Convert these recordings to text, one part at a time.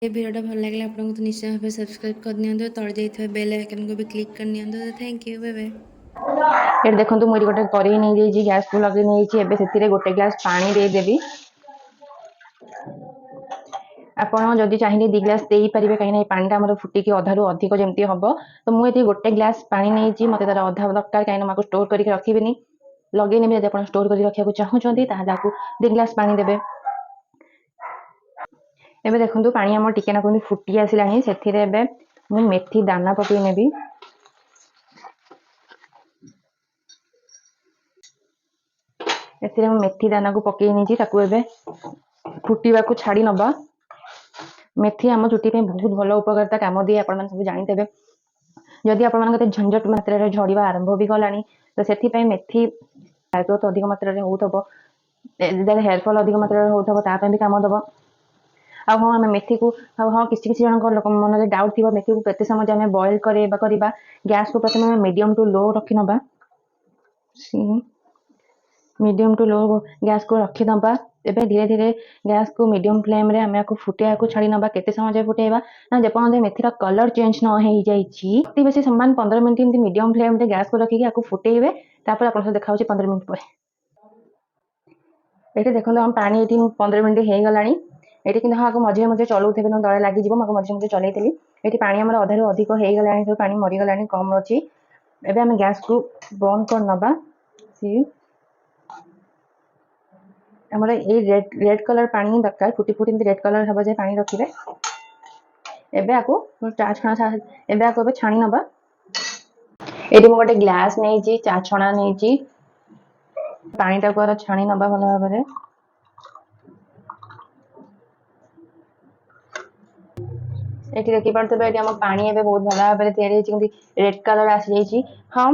ये वीडियो भल लगे आपको तो निश्चय भाव सब्सक्राइब कर दिखाँ तले जाइए बेल आइकन को भी क्लिक कर दिखाँ। Thank you, bye bye. ये देखो मुझे गोटे कड़े नहीं गैस को लगे नहीं गोटे ग्लास पानी देदेवी आपड़ जदि चाहिए 2 ग्लास दे पारे कहीं पानी आम फुटिकी अधारू अधिक जमी हम तो मुझे गोटे ग्लास पानी नहीं मत तार अधा दरकार कहीं स्टोर करके रखी लगे नहीं जब आप स्टोर कर रखा चाहूँगी 2 ग्लास पानी देवे। एबे देखो पानी आम टिके ना फुटी आसला से मेथी दाना पकई नेबी मेथी दाना को पकई नहीं फुटवा को छाड़ी नवा। मेथी आम चुटी बहुत भल उपकारिता कम दिए आप सब जानते जदि आप झंझट मात्रा झड़वा आरंभ भी गला तो से मेथी हेयर ग्रोथ अधिक मात्रा हो हेयर फॉल अधिक मात्रा होता भी कम दब। हाँ आम मेथी को हाँ किसी किसी जन लोक मन डाउट थी मेथी को केते समय आम बॉयल करवा गैस को प्रथम मीडियम टू लो रखी नवा मीडियम टू लो गैस को रखी नवा। धीरे धीरे गैस को मीडियम फ्लेम रे आम फुटिया को छाड़ी नवा केते समय फुटेबा ना जब मेथीर कलर चेंज न हो जाइए अति बेसी समान 15 मिनट मीडियम फ्लेम रे गैस को रखिक फुटेबे आप देखा 15 मिनट पर ये देखो हम पानी ये 15 मिनट हो गला ये कि हाँ मझे मझे चलाऊे ना दले लगे मझे मझे चलती ये पानी आम अधारू अधिक हो गला सब पानी मरीगला कम अच्छी एवं आम गैस को बंद कर नवा। आमर ये रेड कलर पानी दरकार फुटी फुटी रेड कलर हम जाए पानी रखिए एबे आपको छाणी नवा। ये गोटे ग्लास नहीं चा छणा नहीं पानी टाक छाणी नवा भल भाव ये देखिपे ये आम पानी एवं बहुत भल भाव रेड कलर आसी हाँ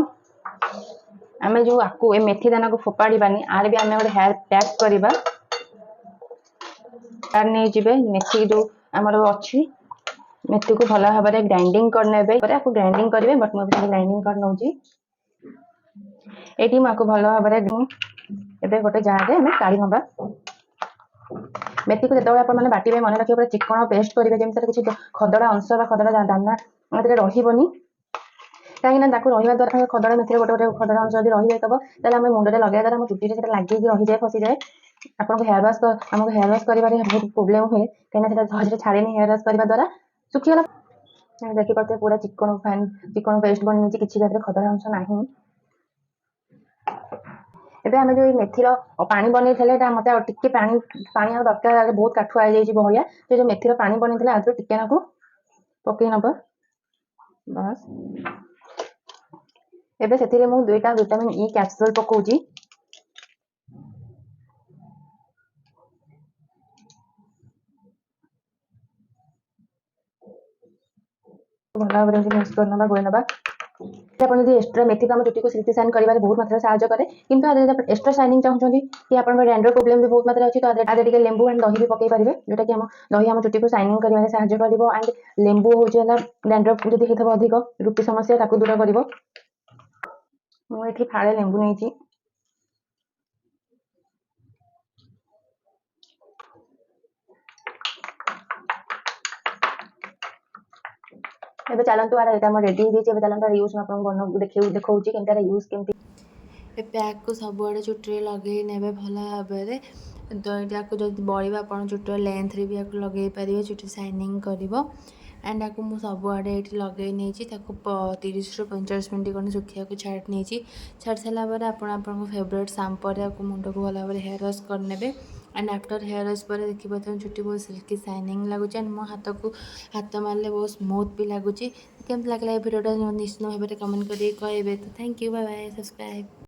आम जो आपको मेथी दाना को फोपाड़ानी आर भी आम गोटे हेयर पैक करवा नहीं जी मेथी जो आमर अच्छी मेथी को भल भाव ग्राइंडिंग करने ग्राइंडिंग करेंगे बट मुझे ग्राइंडिंग कर नौ ये भल भाव गोटे जार में काढ़ी नवा। मेथी को जो आप बाटे मन रखिए पूरा चिकन पेस्ट करेंगे जमी किसी खदड़ा अंश खदड़ा दाना रही कहीं रहा द्वारा खदड़ा मेथी गोटे गोटे खदड़ा अंश यदि रही जाए आम मुंडे लगे द्वारा आम चुटी लगे रही जाए फसी जाए आपको हेयर वाश आमको हेयर वाश कर बहुत प्रोब्लेम हुए कहीं सहज छाड़े हेयर वाश करने द्वारा सुखीगला देखिए पूरा चिकन फाइन चिकन पेस्ट बनी किसी खदड़ा अंश ना। एबे आम जो मेथीर पानी बन मत टे पानी पानी दरकार बहुत काठुआ भाया जो मेथीर पानी बन आज टे ना पकई नब बस एबे से 2टा विटामिन ई कैप्सूल पकाउची भल भाव मिक्स कर ना गोल ना आप एक्सट्रा मेथी तो चुटी को सिल्की साइन कर बहुत मात्रा साहय करे कि एक्सट्रा साइनिंग चाहते कि आप डैंड्रफ प्रोब्लेम भी बहुत मात्रा अच्छी तो आगे लेंबू एंड दही भी पकई पारे जोटा कि दही आम चुटी को साइनिंग कर साहय कर एंड लेंबू हूँ डैंड्रफ जब होता अधिक रूपी समस्या दूर कर मुझे फाड़े लेंबू नहीं चलतु आर ये रेडी चलता यूज आपको देखा देखा यूज केमती ए पैक को सबुआड़े चुटी लगे ने भल भाव तो यहाँ जब बढ़ आप चुटर लेंथ भी आपको लगे पारे चुटी साइनिंग कर एंड आपको मुझे सबुआड़े ये लगे नहीं 30 ରୁ 45 मिनट खंडे सुखा छाड़ नहीं छाड़ सारापर आप फेवरेट सांपर आपको मुंड को भल भाव हेयर वाश करने एंड आफ्टर हेयर वाश पर देखिए चुटी बहुत सिल्की साइनिंग लगुच एंड मो हाथ को हाथ मारे बहुत स्मूथ भी लगुच केमती लगे भिडियोटा निश्चित भाव में कमेंट करेंगे तो thank you, bye bye, subscribe.